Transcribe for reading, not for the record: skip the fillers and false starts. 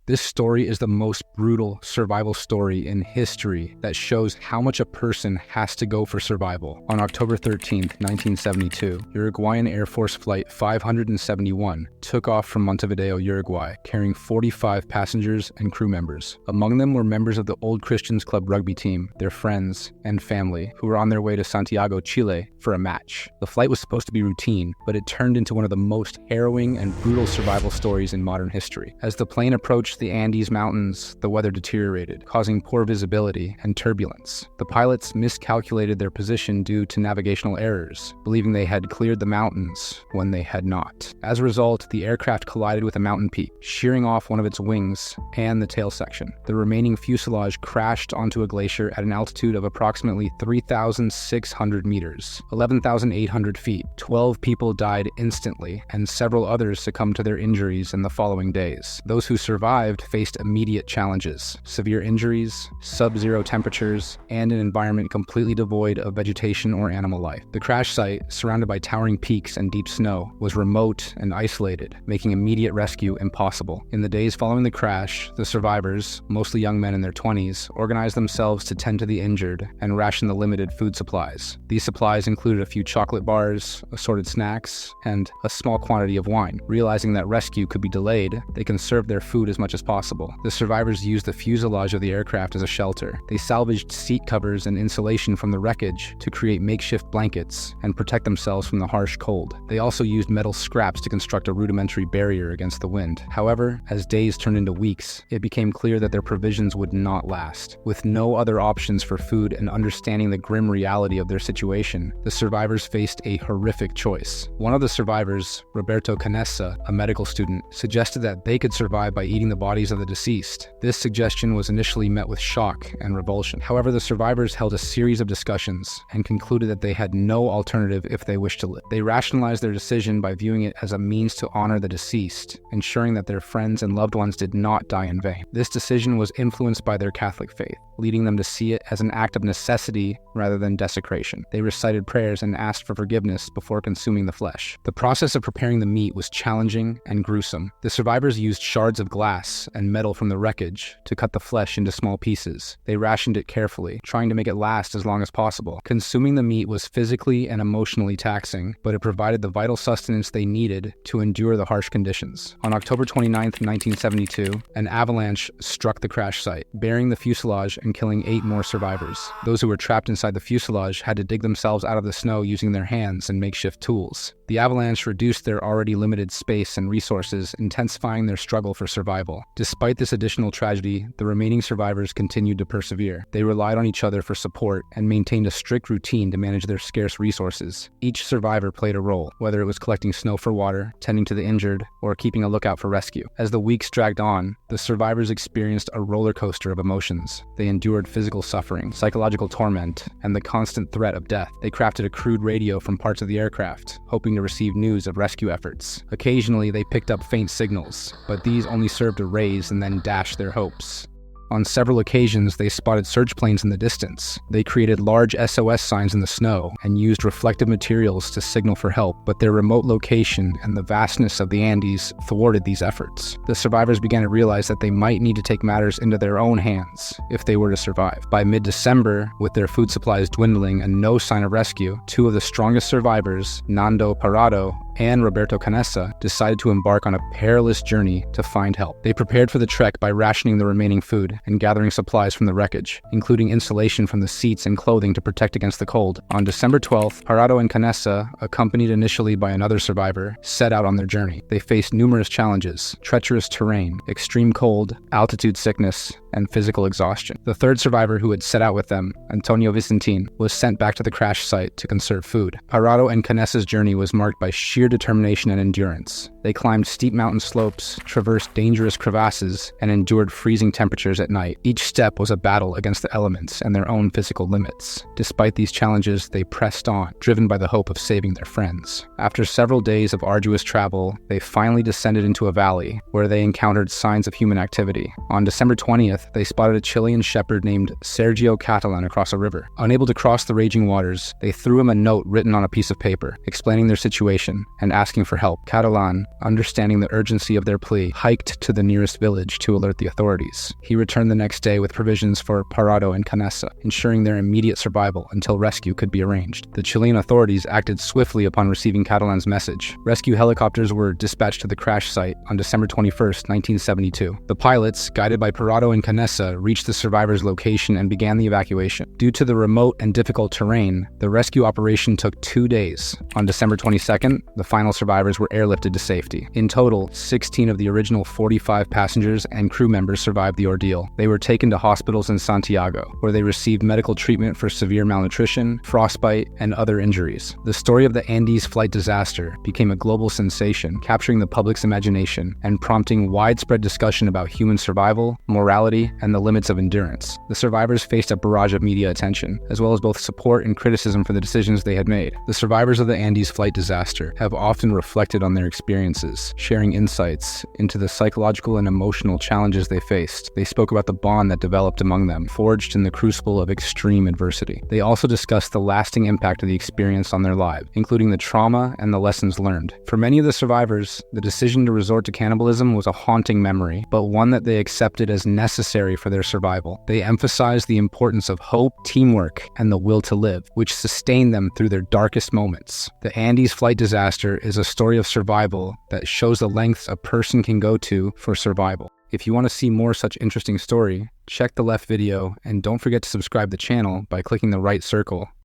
This story is the most brutal survival story in history that shows how much a person has to go for survival. On October 13th, 1972, Uruguayan Air Force Flight 571 took off from Montevideo, Uruguay, carrying 45 passengers and crew members. Among them were members of the Old Christians Club rugby team, their friends, and family, who were on their way to Santiago, Chile, for a match. The flight was supposed to be routine, but it turned into one of the most harrowing and brutal survival stories in modern history. As the plane approached the Andes Mountains, the weather deteriorated, causing poor visibility and turbulence. The pilots miscalculated their position due to navigational errors, believing they had cleared the mountains when they had not. As a result, the aircraft collided with a mountain peak, shearing off one of its wings and the tail section. The remaining fuselage crashed onto a glacier at an altitude of approximately 3,600 meters, 11,800 feet. 12 people died instantly, and several others succumbed to their injuries in the following days. Those who survived faced immediate challenges: severe injuries, sub-zero temperatures, and an environment completely devoid of vegetation or animal life. The crash site, surrounded by towering peaks and deep snow, was remote and isolated, making immediate rescue impossible. In the days following the crash, the survivors, mostly young men in their 20s, organized themselves to tend to the injured and ration the limited food supplies. These supplies included a few chocolate bars, assorted snacks, and a small quantity of wine. Realizing that rescue could be delayed, they conserved their food as much as possible. The survivors used the fuselage of the aircraft as a shelter. They salvaged seat covers and insulation from the wreckage to create makeshift blankets and protect themselves from the harsh cold. They also used metal scraps to construct a rudimentary barrier against the wind. However, as days turned into weeks, it became clear that their provisions would not last. With no other options for food and understanding the grim reality of their situation, the survivors faced a horrific choice. One of the survivors, Roberto Canessa, a medical student, suggested that they could survive by eating the bodies of the deceased. This suggestion was initially met with shock and revulsion. However, the survivors held a series of discussions and concluded that they had no alternative if they wished to live. They rationalized their decision by viewing it as a means to honor the deceased, ensuring that their friends and loved ones did not die in vain. This decision was influenced by their Catholic faith, leading them to see it as an act of necessity rather than desecration. They recited prayers and asked for forgiveness before consuming the flesh. The process of preparing the meat was challenging and gruesome. The survivors used shards of glass and metal from the wreckage to cut the flesh into small pieces. They rationed it carefully, trying to make it last as long as possible. Consuming the meat was physically and emotionally taxing, but it provided the vital sustenance they needed to endure the harsh conditions. On October 29, 1972, an avalanche struck the crash site, burying the fuselage and killing 8 more survivors. Those who were trapped inside the fuselage had to dig themselves out of the snow using their hands and makeshift tools. The avalanche reduced their already limited space and resources, intensifying their struggle for survival. Despite this additional tragedy, the remaining survivors continued to persevere. They relied on each other for support and maintained a strict routine to manage their scarce resources. Each survivor played a role, whether it was collecting snow for water, tending to the injured, or keeping a lookout for rescue. As the weeks dragged on, the survivors experienced a roller coaster of emotions. They endured physical suffering, psychological torment, and the constant threat of death. They crafted a crude radio from parts of the aircraft, hoping to receive news of rescue efforts. Occasionally, they picked up faint signals, but these only served to raise and then dash their hopes. On several occasions, they spotted search planes in the distance. They created large SOS signs in the snow and used reflective materials to signal for help, but their remote location and the vastness of the Andes thwarted these efforts. The survivors began to realize that they might need to take matters into their own hands if they were to survive. By mid-December, with their food supplies dwindling and no sign of rescue, 2 of the strongest survivors, Nando Parado and Roberto Canessa, decided to embark on a perilous journey to find help. They prepared for the trek by rationing the remaining food and gathering supplies from the wreckage, including insulation from the seats and clothing to protect against the cold. On December 12th, Parado and Canessa, accompanied initially by another survivor, set out on their journey. They faced numerous challenges: treacherous terrain, extreme cold, altitude sickness, and physical exhaustion. The third survivor who had set out with them, Antonio Vicentin, was sent back to the crash site to conserve food. Parado and Canessa's journey was marked by sheer determination and endurance. They climbed steep mountain slopes, traversed dangerous crevasses, and endured freezing temperatures at night. Each step was a battle against the elements and their own physical limits. Despite these challenges, they pressed on, driven by the hope of saving their friends. After several days of arduous travel, they finally descended into a valley, where they encountered signs of human activity. On December 20th, they spotted a Chilean shepherd named Sergio Catalan across a river. Unable to cross the raging waters, they threw him a note written on a piece of paper, explaining their situation and asking for help. Catalan, understanding the urgency of their plea, hiked to the nearest village to alert the authorities. He returned the next day with provisions for Parado and Canessa, ensuring their immediate survival until rescue could be arranged. The Chilean authorities acted swiftly upon receiving Catalan's message. Rescue helicopters were dispatched to the crash site on December 21st, 1972. The pilots, guided by Parado and Canessa, reached the survivors' location and began the evacuation. Due to the remote and difficult terrain, the rescue operation took 2 days. On December 22nd, the final survivors were airlifted to safety. In total, 16 of the original 45 passengers and crew members survived the ordeal. They were taken to hospitals in Santiago, where they received medical treatment for severe malnutrition, frostbite, and other injuries. The story of the Andes flight disaster became a global sensation, capturing the public's imagination and prompting widespread discussion about human survival, morality, and the limits of endurance. The survivors faced a barrage of media attention, as well as both support and criticism for the decisions they had made. The survivors of the Andes flight disaster have often reflected on their experiences, sharing insights into the psychological and emotional challenges they faced. They spoke about the bond that developed among them, forged in the crucible of extreme adversity. They also discussed the lasting impact of the experience on their lives, including the trauma and the lessons learned. For many of the survivors, the decision to resort to cannibalism was a haunting memory, but one that they accepted as necessary for their survival. They emphasized the importance of hope, teamwork, and the will to live, which sustained them through their darkest moments. The Andes flight disaster is a story of survival that shows the lengths a person can go to for survival. If you want to see more such interesting story, check the left video and don't forget to subscribe to the channel by clicking the right circle.